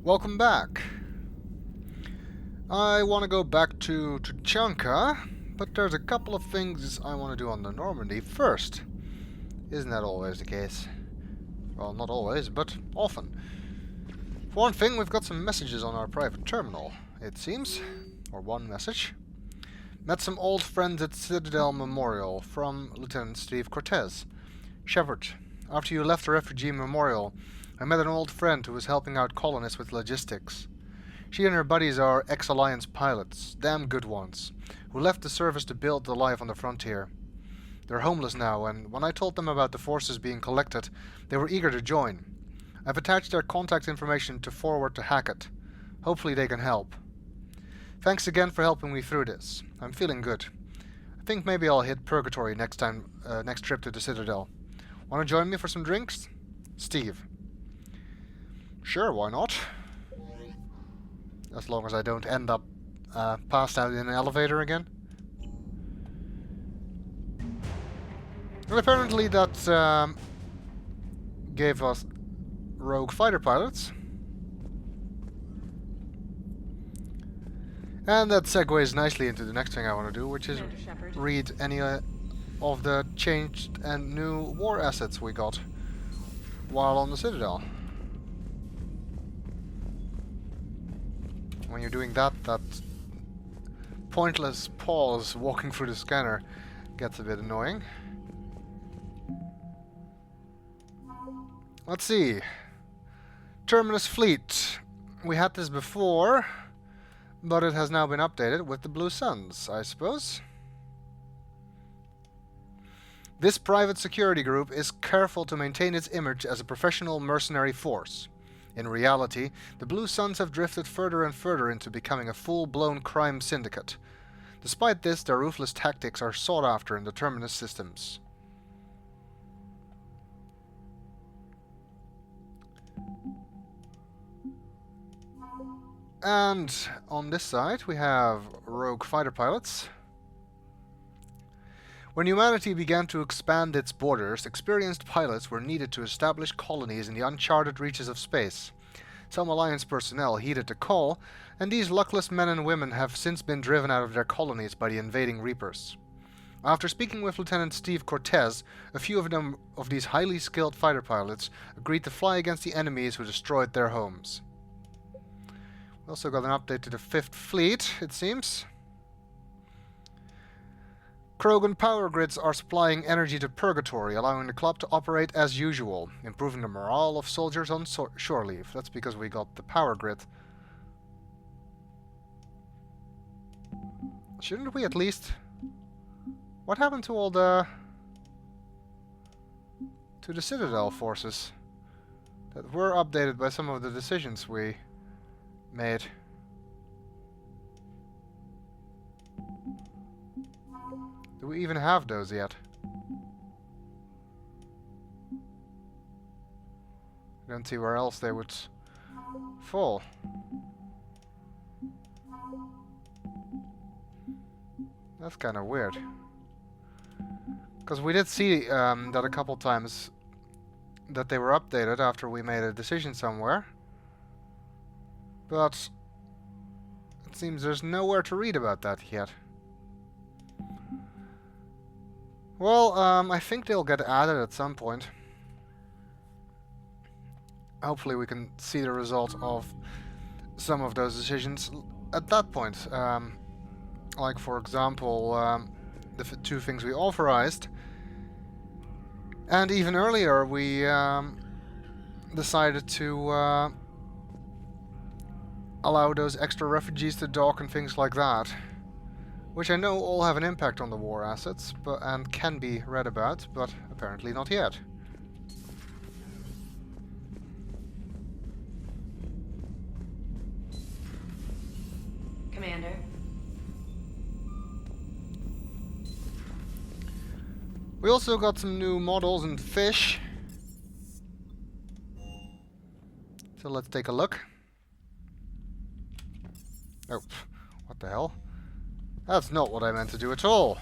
Welcome back. I want to go back to Tuchanka, but there's a couple of things I want to do on the Normandy first. Isn't that always the case? Well, not always, but often. For one thing, we've got some messages on our private terminal, it seems. Or one message. Met some old friends at Citadel Memorial from Lieutenant Steve Cortez. Shepard, after you left the refugee memorial, I met an old friend who was helping out colonists with logistics. She and her buddies are ex-Alliance pilots, damn good ones, who left the service to build the life on the frontier. They're homeless now, and when I told them about the forces being collected, they were eager to join. I've attached their contact information to forward to Hackett. Hopefully they can help. Thanks again for helping me through this. I'm feeling good. I think maybe I'll hit Purgatory next trip to the Citadel. Want to join me for some drinks? Steve. Sure, why not? As long as I don't end up passed out in an elevator again. And apparently that gave us rogue fighter pilots. And that segues nicely into the next thing I want to do, which is read any of the changed and new war assets we got while on the Citadel. When you're doing that, that pointless pause walking through the scanner gets a bit annoying. Let's see. Terminus Fleet. We had this before, but it has now been updated with the Blue Suns, I suppose. This private security group is careful to maintain its image as a professional mercenary force. In reality, the Blue Suns have drifted further and further into becoming a full-blown crime syndicate. Despite this, their ruthless tactics are sought after in the Terminus systems. And on this side, we have rogue fighter pilots. When humanity began to expand its borders, experienced pilots were needed to establish colonies in the uncharted reaches of space. Some Alliance personnel heeded the call, and these luckless men and women have since been driven out of their colonies by the invading Reapers. After speaking with Lieutenant Steve Cortez, a few of these highly skilled fighter pilots agreed to fly against the enemies who destroyed their homes. We also got an update to the 5th Fleet, it seems. Krogan power grids are supplying energy to Purgatory, allowing the club to operate as usual, improving the morale of soldiers on shore leave. That's because we got the power grid. Shouldn't we at least... What happened to all the... to the Citadel forces? That were updated by some of the decisions we made. Do we even have those yet? I don't see where else they would fall. That's kind of weird. Because we did see that a couple times that they were updated after we made a decision somewhere. But it seems there's nowhere to read about that yet. Well, I think they'll get added at some point. Hopefully we can see the result of some of those decisions at that point. Like, for example, the two things we authorized. And even earlier we decided to allow those extra refugees to dock and things like that. Which I know all have an impact on the war assets, and can be read about, but apparently not yet. Commander. We also got some new models and fish. So let's take a look. Oh, what the hell? That's not what I meant to do at all.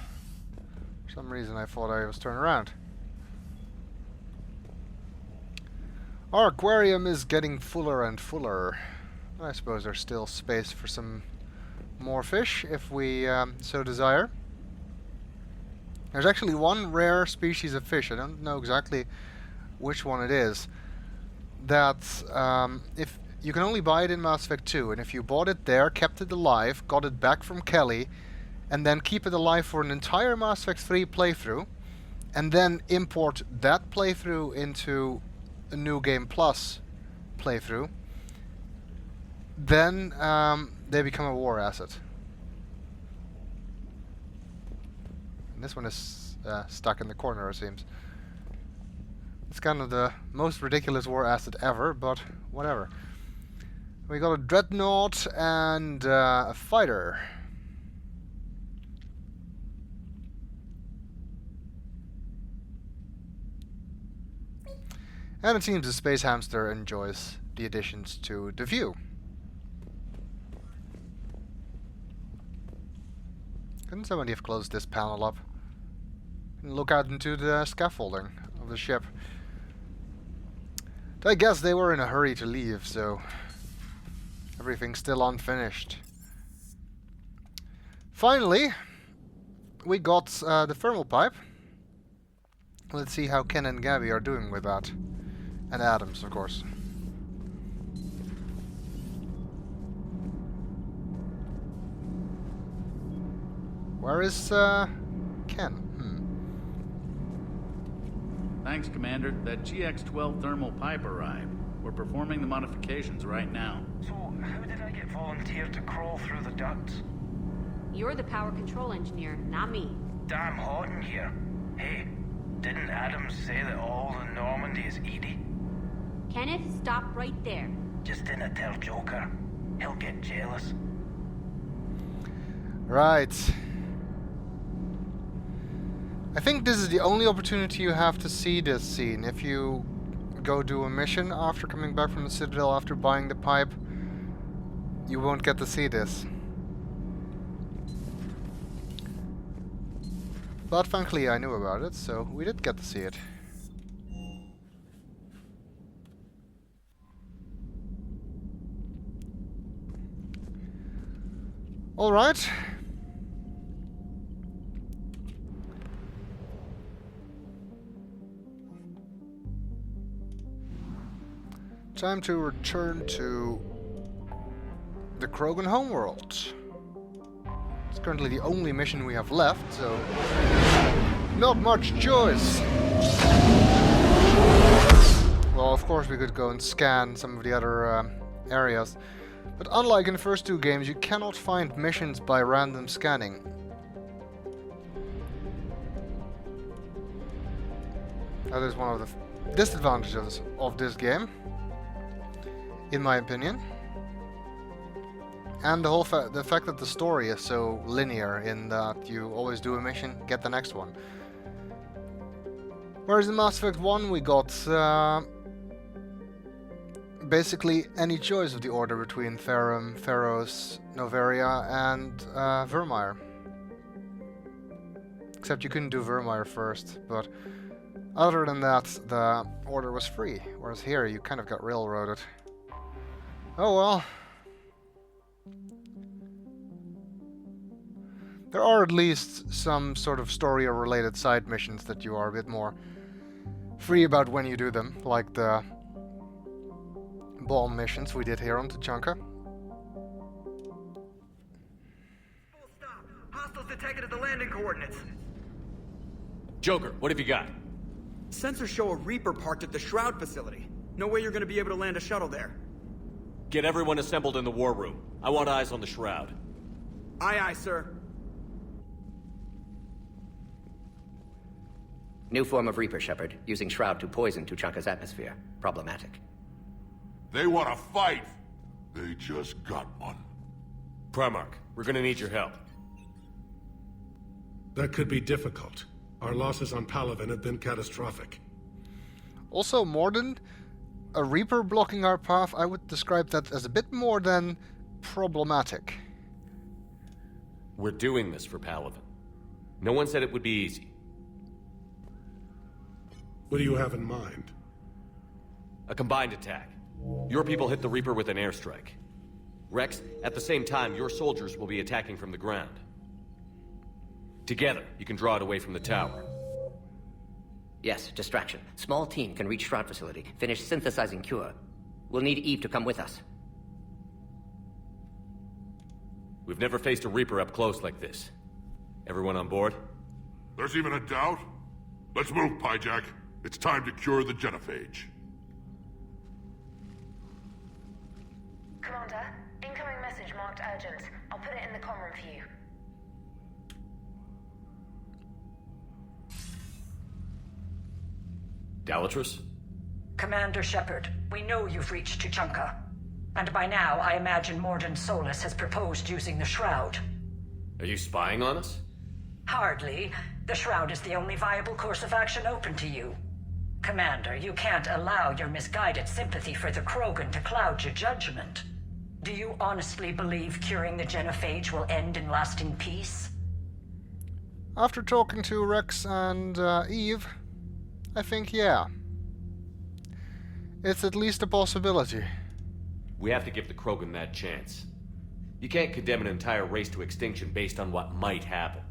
For some reason I thought I was turning around. Our aquarium is getting fuller and fuller. I suppose there's still space for some more fish if we so desire. There's actually one rare species of fish, I don't know exactly which one it is, that if you can only buy it in Mass Effect 2, and if you bought it there, kept it alive, got it back from Kelly, and then keep it alive for an entire Mass Effect 3 playthrough, and then import that playthrough into a New Game Plus playthrough, then they become a war asset. And this one is stuck in the corner, it seems. It's kind of the most ridiculous war asset ever, but whatever. We got a dreadnought and a fighter. And it seems the Space Hamster enjoys the additions to the view. Couldn't somebody have closed this panel up? And look out into the scaffolding of the ship. I guess they were in a hurry to leave, so everything's still unfinished. Finally, we got the thermal pipe. Let's see how Ken and Gabby are doing with that. And Adams, of course. Where is Ken? Thanks, Commander. That GX-12 thermal pipe arrived. We're performing the modifications right now. So, how did I get volunteered to crawl through the ducts? You're the power control engineer, not me. Damn hot in here. Hey, didn't Adams say that all the Normandy is Edie? Kenneth, stop right there. Just dinna tell Joker. He'll get jealous. Right. I think this is the only opportunity you have to see this scene. If you go do a mission after coming back from the Citadel after buying the pipe, you won't get to see this. But thankfully I knew about it, so we did get to see it. Alright. Time to return to the Krogan homeworld. It's currently the only mission we have left, so not much choice. Well, of course we could go and scan some of the other areas, but unlike in the first two games, you cannot find missions by random scanning. That is one of the disadvantages of this game, in my opinion. And the whole the fact that the story is so linear in that you always do a mission, get the next one. Whereas in Mass Effect 1 we got basically any choice of the order between Therum, Theros, Noveria and Vermeer. Except you couldn't do Vermeer first, but other than that the order was free. Whereas here you kind of got railroaded. Oh well. There are at least some sort of story or related side missions that you are a bit more free about when you do them, like the bomb missions we did here on Tuchanka. Full stop. Hostiles detected at the landing coordinates. Joker, what have you got? Sensors show a Reaper parked at the Shroud facility. No way you're gonna be able to land a shuttle there. Get everyone assembled in the war room. I want eyes on the Shroud. Aye, aye, sir. New form of Reaper, Shepard, using Shroud to poison Tuchanka's atmosphere. Problematic. They want to fight. They just got one. Primarch, we're gonna need your help. That could be difficult. Our losses on Palaven have been catastrophic. Also, more than a Reaper blocking our path, I would describe that as a bit more than problematic. We're doing this for Palaven. No one said it would be easy. What do you have in mind? A combined attack. Your people hit the Reaper with an airstrike. Rex, at the same time, your soldiers will be attacking from the ground. Together, you can draw it away from the tower. Yes, distraction. Small team can reach Shroud facility, finish synthesizing cure. We'll need Eve to come with us. We've never faced a Reaper up close like this. Everyone on board? There's even a doubt? Let's move, Pyjack. It's time to cure the genophage. Commander, incoming message marked urgent. I'll put it in the comm room for you. Dalatrus? Commander Shepard, we know you've reached Tuchanka. And by now, I imagine Morden Solus has proposed using the Shroud. Are you spying on us? Hardly. The Shroud is the only viable course of action open to you. Commander, you can't allow your misguided sympathy for the Krogan to cloud your judgment. Do you honestly believe curing the genophage will end in lasting peace? After talking to Rex and Eve, I think yeah. It's at least a possibility. We have to give the Krogan that chance. You can't condemn an entire race to extinction based on what might happen.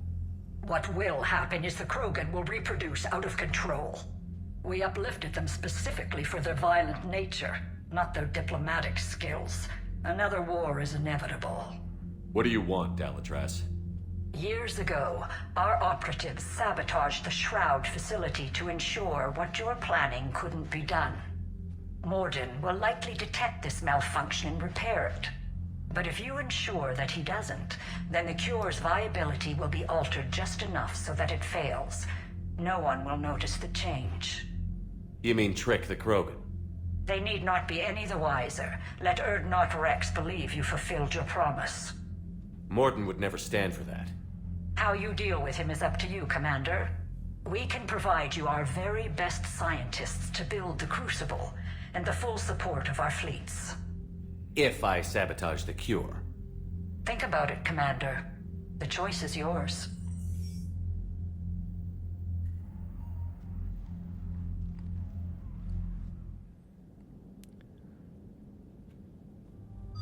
What will happen is the Krogan will reproduce out of control. We uplifted them specifically for their violent nature, not their diplomatic skills. Another war is inevitable. What do you want, Dalatrus? Years ago, our operatives sabotaged the Shroud facility to ensure what you're planning couldn't be done. Morden will likely detect this malfunction and repair it. But if you ensure that he doesn't, then the cure's viability will be altered just enough so that it fails. No one will notice the change. You mean trick the Krogan? They need not be any the wiser. Let Urdnot Rex believe you fulfilled your promise. Morden would never stand for that. How you deal with him is up to you, Commander. We can provide you our very best scientists to build the Crucible, and the full support of our fleets. If I sabotage the cure. Think about it, Commander. The choice is yours.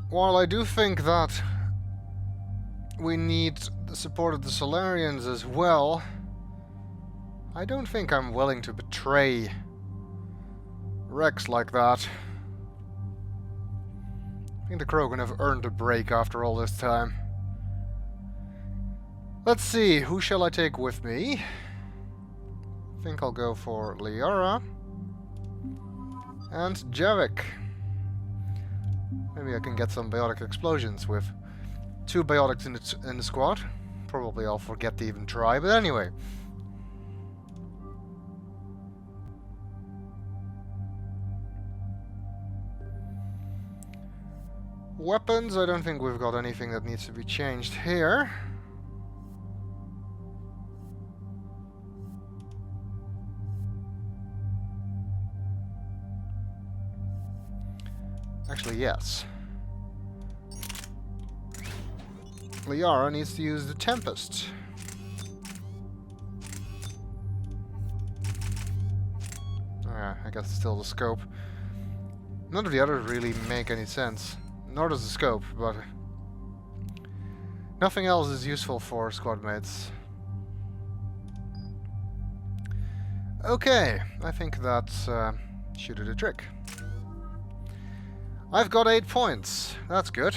While I do think that we need the support of the Solarians as well, I don't think I'm willing to betray Rex like that. I think the Krogan have earned a break after all this time. Let's see, who shall I take with me? I think I'll go for Liara and Javik. Maybe I can get some biotic explosions with 2 biotics in the squad. Probably I'll forget to even try, but anyway. Weapons, I don't think we've got anything that needs to be changed here. Actually, yes. Liara needs to use the Tempest. I guess still the scope. None of the others really make any sense. Nor does the scope, but nothing else is useful for squad mates. Okay, I think that should do the trick. I've got 8 points. That's good.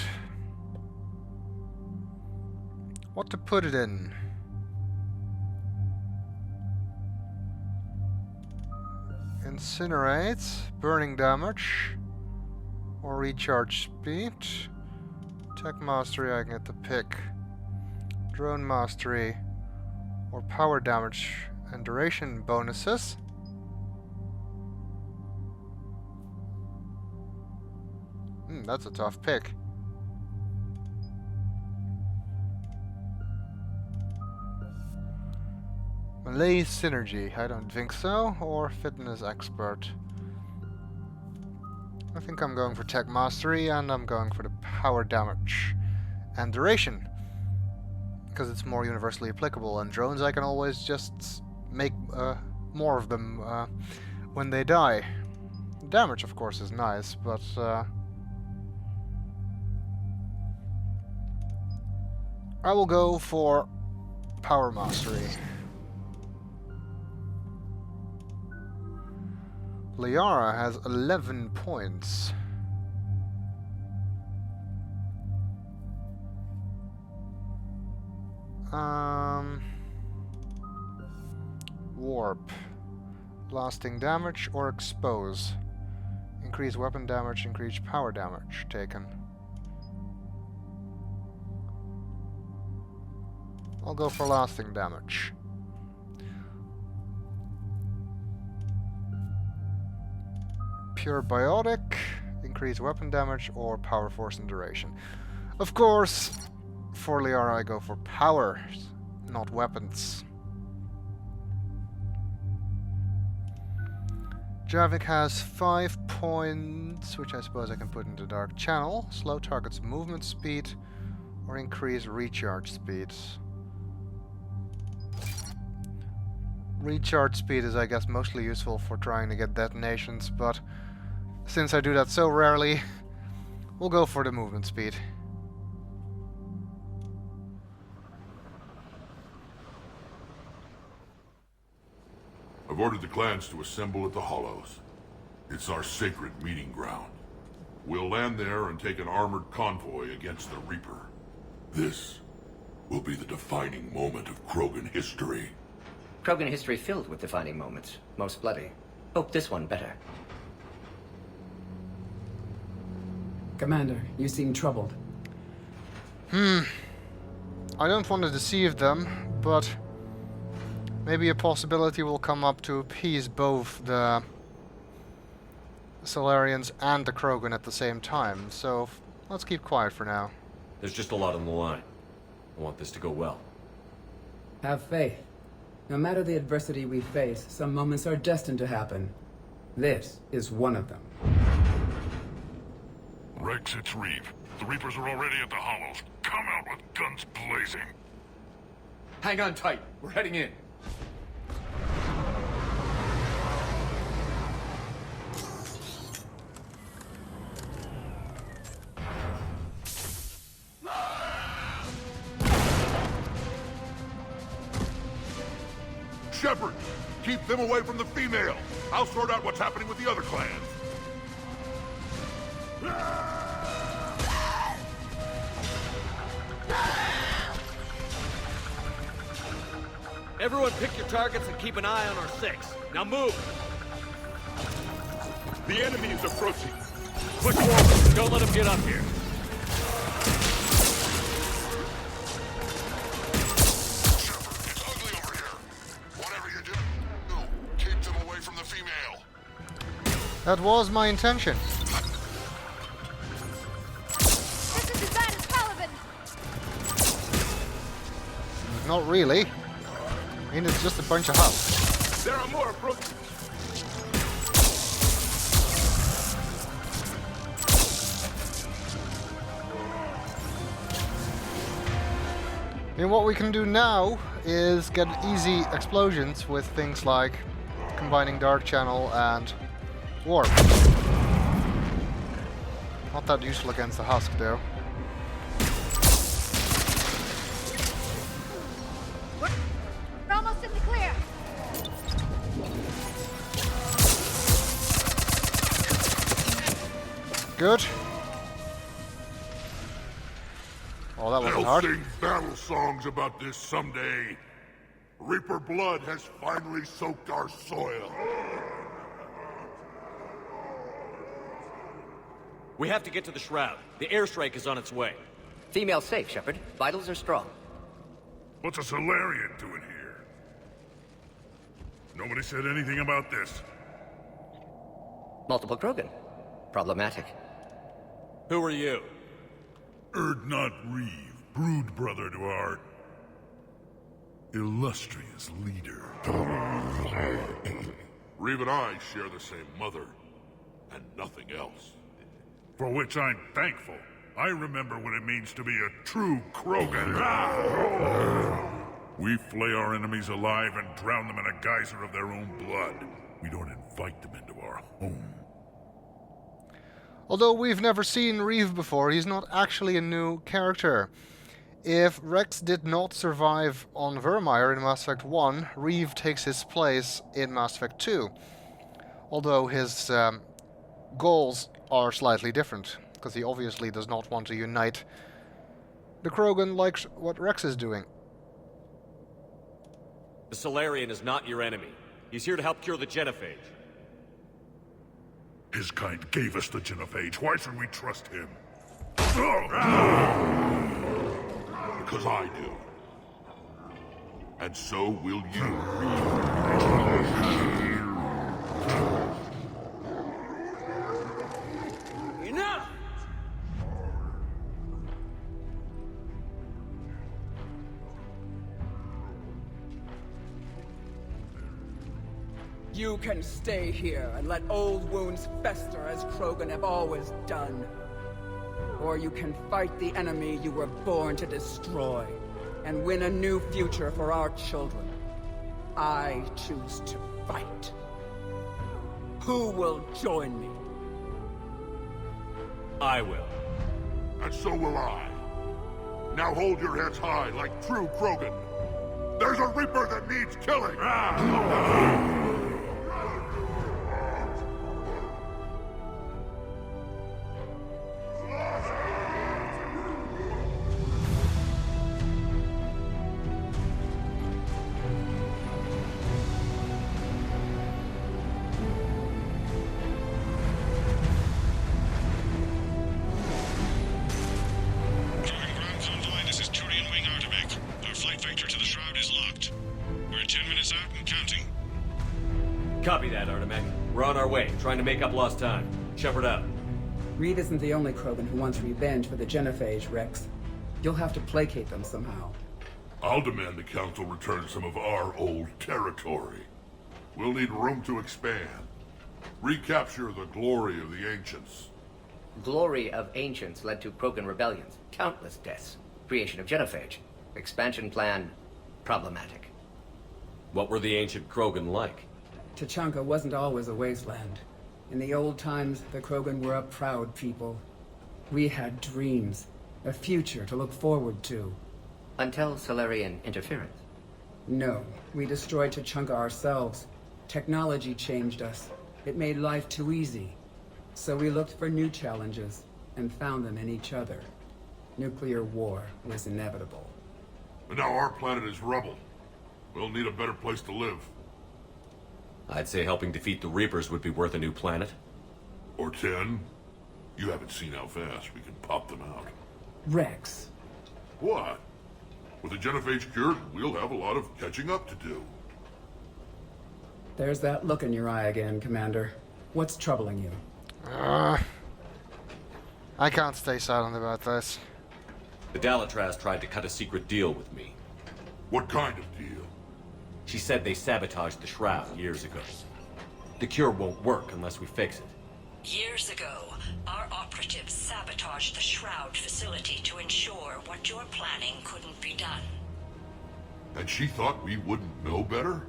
What to put it in? Incinerate, burning damage, or recharge speed. Tech mastery, I can get to pick. Drone mastery, or power damage and duration bonuses. That's a tough pick. Melee synergy, I don't think so, or fitness expert. I think I'm going for tech mastery, and I'm going for the power damage and duration, because it's more universally applicable. And drones, I can always just make more of them when they die. Damage, of course, is nice, but I will go for Power Mastery. Liara has 11 points. Warp. Lasting damage or expose. Increase weapon damage, increase power damage taken. I'll go for lasting damage. Pure Biotic, increase weapon damage or power force and duration. Of course, for Liara I go for power, not weapons. Javik has 5 points, which I suppose I can put into Dark Channel. Slow targets movement speed or increase recharge speed. Recharge speed is, I guess, mostly useful for trying to get detonations, but since I do that so rarely, we'll go for the movement speed. I've ordered the clans to assemble at the Hollows. It's our sacred meeting ground. We'll land there and take an armored convoy against the Reaper. This will be the defining moment of Krogan history. Krogan history filled with defining moments. Most bloody. Hope this one better. Commander, you seem troubled. I don't want to deceive them, but maybe a possibility will come up to appease both the Solarians and the Krogan at the same time, so let's keep quiet for now. There's just a lot on the line. I want this to go well. Have faith. No matter the adversity we face, some moments are destined to happen. This is one of them. Rex, it's Reeve. The Reapers are already at the Hollows. Come out with guns blazing. Hang on tight. We're heading in. Shepard, keep them away from the female. I'll sort out what's happening with the other clans. Everyone pick your targets and keep an eye on our 6. Now move! The enemy is approaching. Push forward! Don't let them get up here. Shepard, it's ugly over here. Whatever you do, keep them away from the female. That was my intention. This is as bad as Paladin! Not really. I mean, it's just a bunch of husks. There are more approaching. I mean, what we can do now is get easy explosions with things like combining Dark Channel and Warp. Not that useful against the husk, though. We're almost in the clear! Good. Oh, that wasn't They'll hard. sing battle songs about this someday. Reaper blood has finally soaked our soil. We have to get to the Shroud. The airstrike is on its way. Female safe, Shepard. Vitals are strong. What's a Solarian doing here? Nobody said anything about this. Multiple Krogan. Problematic. Who are you? Erdnot Reeve, brood brother to our illustrious leader. Reeve and I share the same mother, and nothing else. For which I'm thankful. I remember what it means to be a true Krogan. We flay our enemies alive and drown them in a geyser of their own blood. We don't invite them into our home. Although we've never seen Reeve before, he's not actually a new character. If Rex did not survive on Vermeer in Mass Effect 1, Reeve takes his place in Mass Effect 2. Although his goals are slightly different, because he obviously does not want to unite the Krogan like what Rex is doing. The Solarian is not your enemy. He's here to help cure the genophage. His kind gave us the genophage. Why should we trust him? Because I do. And so will you. Enough! You can stay here and let old wounds fester as Krogan have always done. Or you can fight the enemy you were born to destroy, and win a new future for our children. I choose to fight. Who will join me? I will. And so will I. Now hold your heads high like true Krogan. There's a Reaper that needs killing! Copy that, Artemech. We're on our way, trying to make up lost time. Shepard out. Reed isn't the only Krogan who wants revenge for the genophage, Rex. You'll have to placate them somehow. I'll demand the Council return some of our old territory. We'll need room to expand. Recapture the glory of the Ancients. Glory of Ancients led to Krogan rebellions, countless deaths, creation of genophage. Expansion plan, problematic. What were the ancient Krogan like? Tachanka wasn't always a wasteland. In the old times, the Krogan were a proud people. We had dreams, a future to look forward to. Until Solarian interference? No, we destroyed Tachanka ourselves. Technology changed us. It made life too easy. So we looked for new challenges, and found them in each other. Nuclear war was inevitable. And now our planet is rubble. We'll need a better place to live. I'd say helping defeat the Reapers would be worth a new planet. Or 10. You haven't seen how fast we can pop them out. Rex. What? With the genophage cured, we'll have a lot of catching up to do. There's that look in your eye again, Commander. What's troubling you? I can't stay silent about this. The Dalatraz tried to cut a secret deal with me. What kind of deal? She said they sabotaged the Shroud years ago. The cure won't work unless we fix it. Years ago, our operatives sabotaged the Shroud facility to ensure what you're planning couldn't be done. And she thought we wouldn't know better?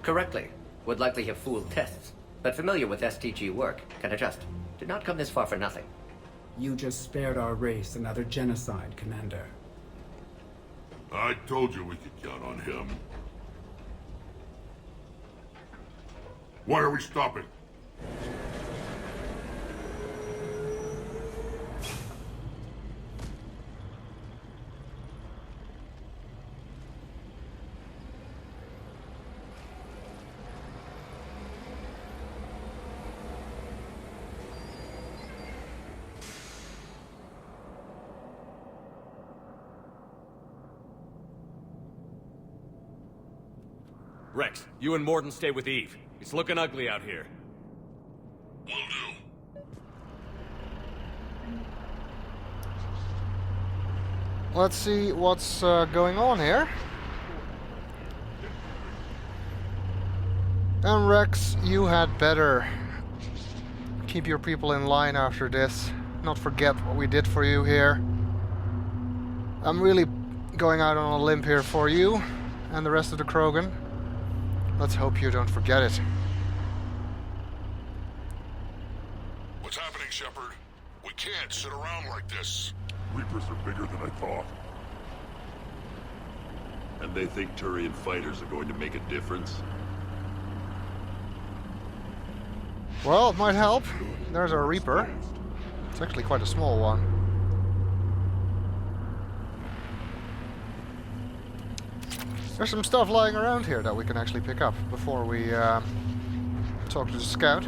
Correctly. Would likely have fooled tests. But familiar with STG work, can adjust. Did not come this far for nothing. You just spared our race another genocide, Commander. I told you we could count on him. Why are we stopping? Rex, you and Morden stay with Eve. It's looking ugly out here. Will do. Let's see what's going on here. And Rex, you had better keep your people in line after this. Not forget what we did for you here. I'm really going out on a limb here for you and the rest of the Krogan. Let's hope you don't forget it. What's happening, Shepard? We can't sit around like this. Reapers are bigger than I thought. And they think Turian fighters are going to make a difference? Well, it might help. There's our Reaper. It's actually quite a small one. There's some stuff lying around here that we can actually pick up before we talk to the scout.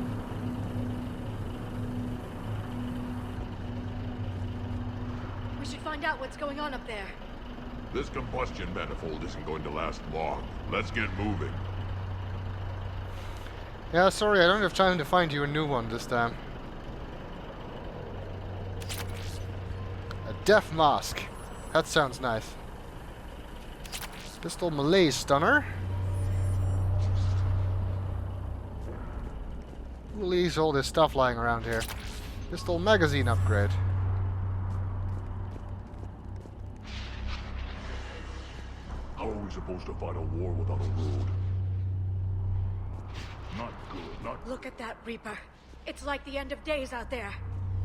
We should find out what's going on up there. This combustion manifold isn't going to last long. Let's get moving. Yeah, sorry, I don't have time to find you a new one this time. A death mask. That sounds nice. Pistol melee stunner. Who leaves all this stuff lying around here? Pistol magazine upgrade. How are we supposed to fight a war without a road? Not good, not good. Look at that Reaper. It's like the end of days out there.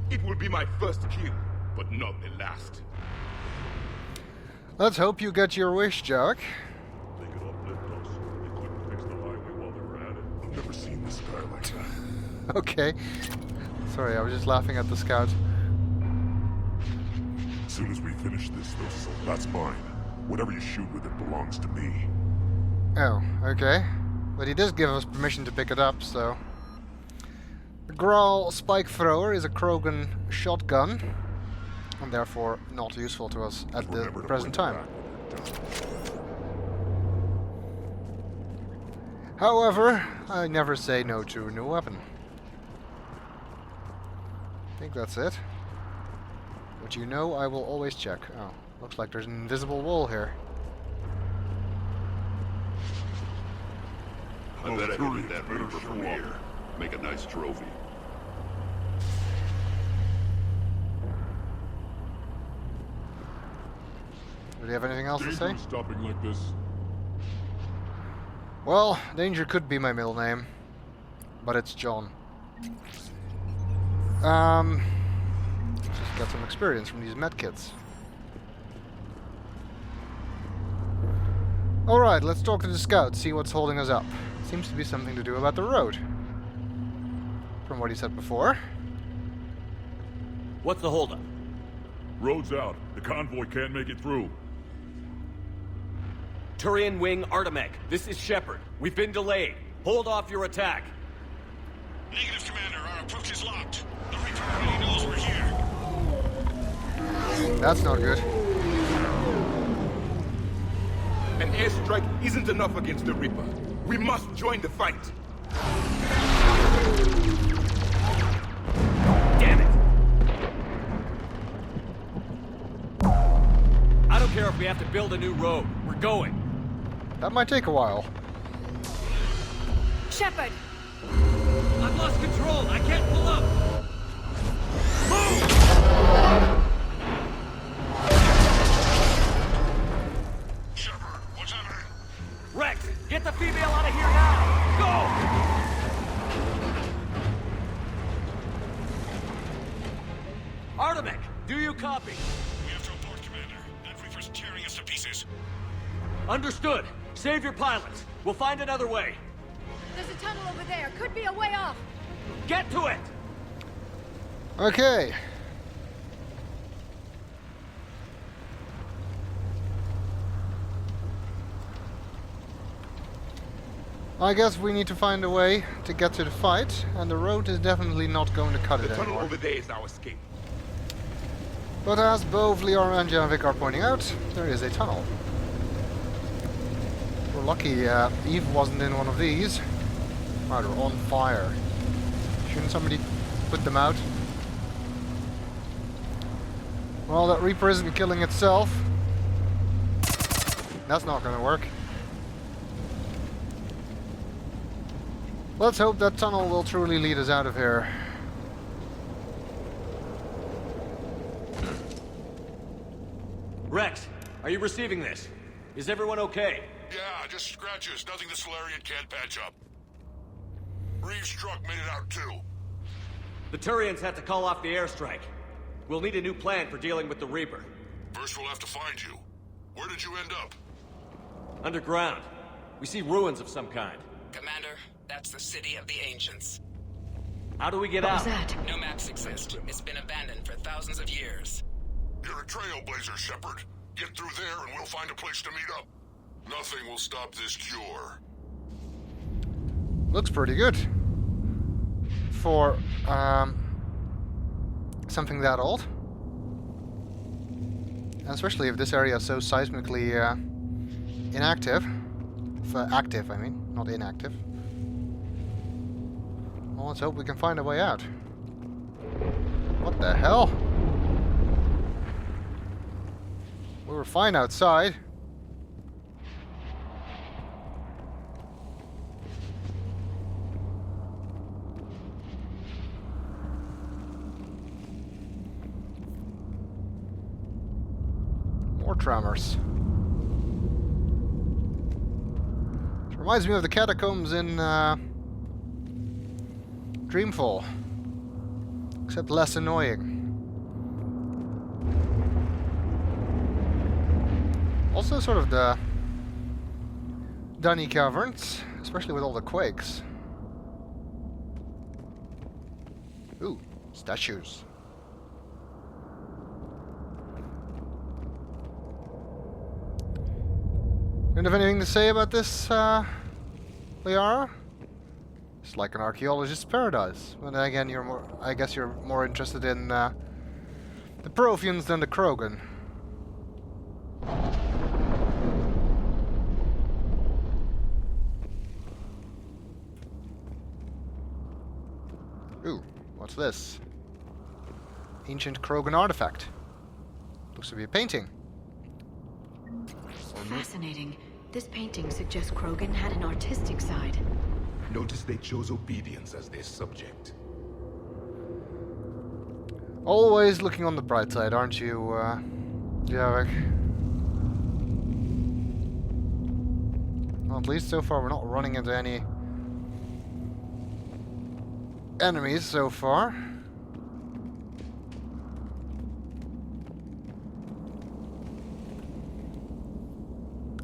It will be my first kill, but not the last. Let's hope you get your wish, Jack. They could uplift us. They couldn't fix the highway while they were at it. I've never seen this guy like that. Okay. Sorry, I was just laughing at the scout. As soon as we finish this, that's mine. Whatever you shoot with it belongs to me. Oh, okay. But he does give us permission to pick it up, so... The Grawl Spike Thrower is a Krogan shotgun, and therefore not useful to us at the present time. However, I never say no to a new weapon. I think that's it. But you know I will always check. Oh, looks like there's an invisible wall here. I bet I can hit that Reaper from here. Make a nice trophy. Do you have anything else to say? Stopping like this. Well, Danger could be my middle name, but it's John. Just got some experience from these medkits. Alright, let's talk to the scout, see what's holding us up. Seems to be something to do about the road, from what he said before. What's the holdup? Road's out. The convoy can't make it through. Turian Wing Artemek, this is Shepard. We've been delayed. Hold off your attack. Negative, Commander. Our approach is locked. The Reaper already knows we're here. That's not good. An airstrike isn't enough against the Reaper. We must join the fight. Damn it! I don't care if we have to build a new road. We're going. That might take a while. Shepard! I've lost control. I can't pull up. Move! Shepard, what's happening? Rex, get the female out of here now! Go! Artemek, do you copy? We have to abort, Commander. That Reaper's tearing us to pieces. Understood. Save your pilots. We'll find another way. There's a tunnel over there. Could be a way off. Get to it! Okay. I guess we need to find a way to get to the fight, and the road is definitely not going to cut it The tunnel anymore. over there is our escape. But as both Liara and Janvik are pointing out, there is a tunnel. We're lucky Eve wasn't in one of these. Wow, they're on fire. Shouldn't somebody put them out? Well, that Reaper isn't killing itself. That's not gonna work. Let's hope that tunnel will truly lead us out of here. Rex, are you receiving this? Is everyone okay? Yeah, just scratches. Nothing the Solarian can't patch up. Reeves' truck made it out too. The Turians had to call off the airstrike. We'll need a new plan for dealing with the Reaper. First we'll have to find you. Where did you end up? Underground. We see ruins of some kind. Commander, that's the city of the ancients. How do we get What out? was that? No maps exist. It's been abandoned for thousands of years. You're a trailblazer, Shepard. Get through there and we'll find a place to meet up. Nothing will stop this cure. Looks pretty good. For, something that old. And especially if this area is so seismically, inactive. Active, I mean, not inactive. Well, let's hope we can find a way out. What the hell? We were fine outside. More tremors. It reminds me of the catacombs in Dreamfall, except less annoying. Also sort of the Dunny Caverns, especially with all the quakes. Ooh, statues. Don't have anything to say about this, Liara? It's like an archaeologist's paradise. But then again, you're more. I guess you're more interested in the Protheans than the Krogan. Ooh, what's this? Ancient Krogan artifact. Looks to be a painting. Fascinating. This painting suggests Krogan had an artistic side. Notice they chose obedience as their subject. Always looking on the bright side, aren't you, Javik? Well, at least so far we're not running into any enemies so far.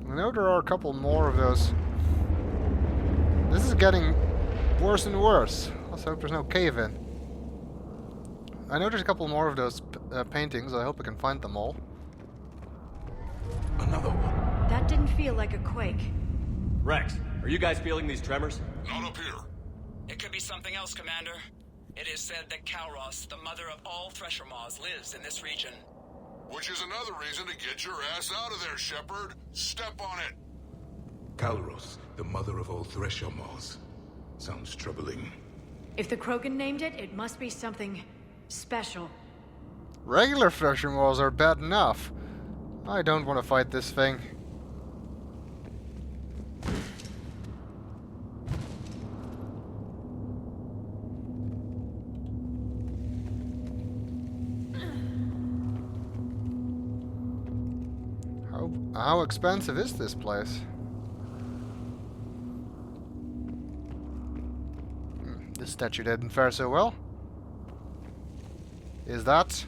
I know there are a couple more of those. This is getting worse and worse. Let's hope there's no cave-in. I know there's a couple more of those paintings. I hope I can find them all. Another one. That didn't feel like a quake. Rex, are you guys feeling these tremors? Not up here. It could be something else, Commander. It is said that Kalros, the mother of all Thresher Maws, lives in this region. Which is another reason to get your ass out of there, Shepard. Step on it. Kalros, the mother of all Thresher Maws. Sounds troubling. If the Krogan named it, it must be something special. Regular Thresher Maws are bad enough. I don't want to fight this thing. How expensive is this place? This statue didn't fare so well. Is that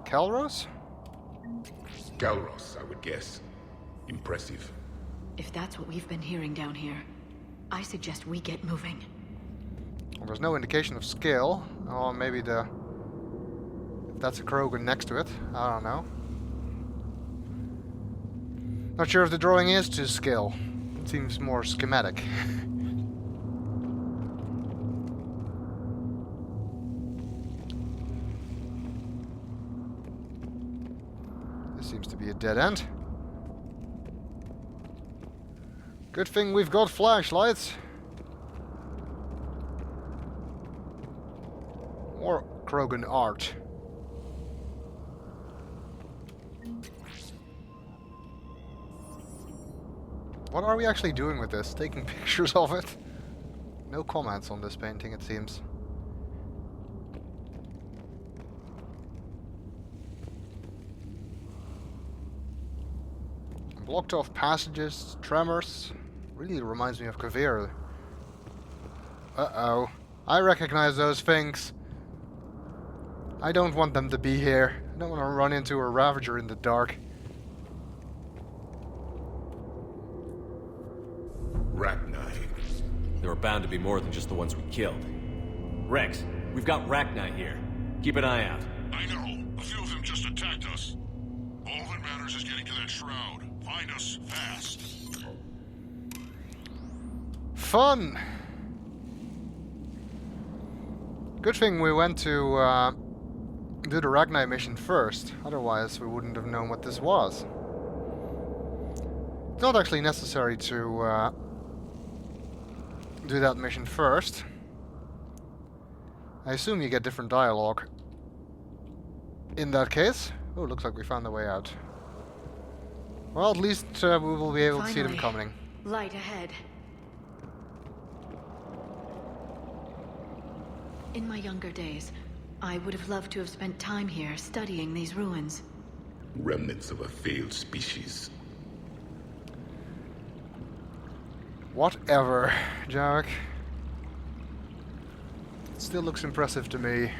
Kalros? Kalros, I would guess. Impressive. If that's what we've been hearing down here, I suggest we get moving. Well, there's no indication of skill. Or maybe if that's a Krogan next to it. I don't know. Not sure if the drawing is to scale. It seems more schematic. This seems to be a dead end. Good thing we've got flashlights. More Krogan art. What are we actually doing with this? Taking pictures of it? No comments on this painting, it seems. Blocked off passages, tremors. Really reminds me of Kavir. Uh-oh. I recognize those things. I don't want them to be here. I don't want to run into a Ravager in the dark. There are bound to be more than just the ones we killed. Rex, we've got Rachni here. Keep an eye out. I know. A few of them just attacked us. All that matters is getting to that shroud. Find us fast. Fun! Good thing we went to do the Rachni mission first. Otherwise we wouldn't have known what this was. It's not actually necessary to do that mission first. I assume you get different dialogue in that case. Oh, looks like we found the way out. Well, at least we will be able to see them coming. Light ahead. In my younger days, I would have loved to have spent time here studying these ruins. Remnants of a failed species. Whatever, Jarek. It still looks impressive to me.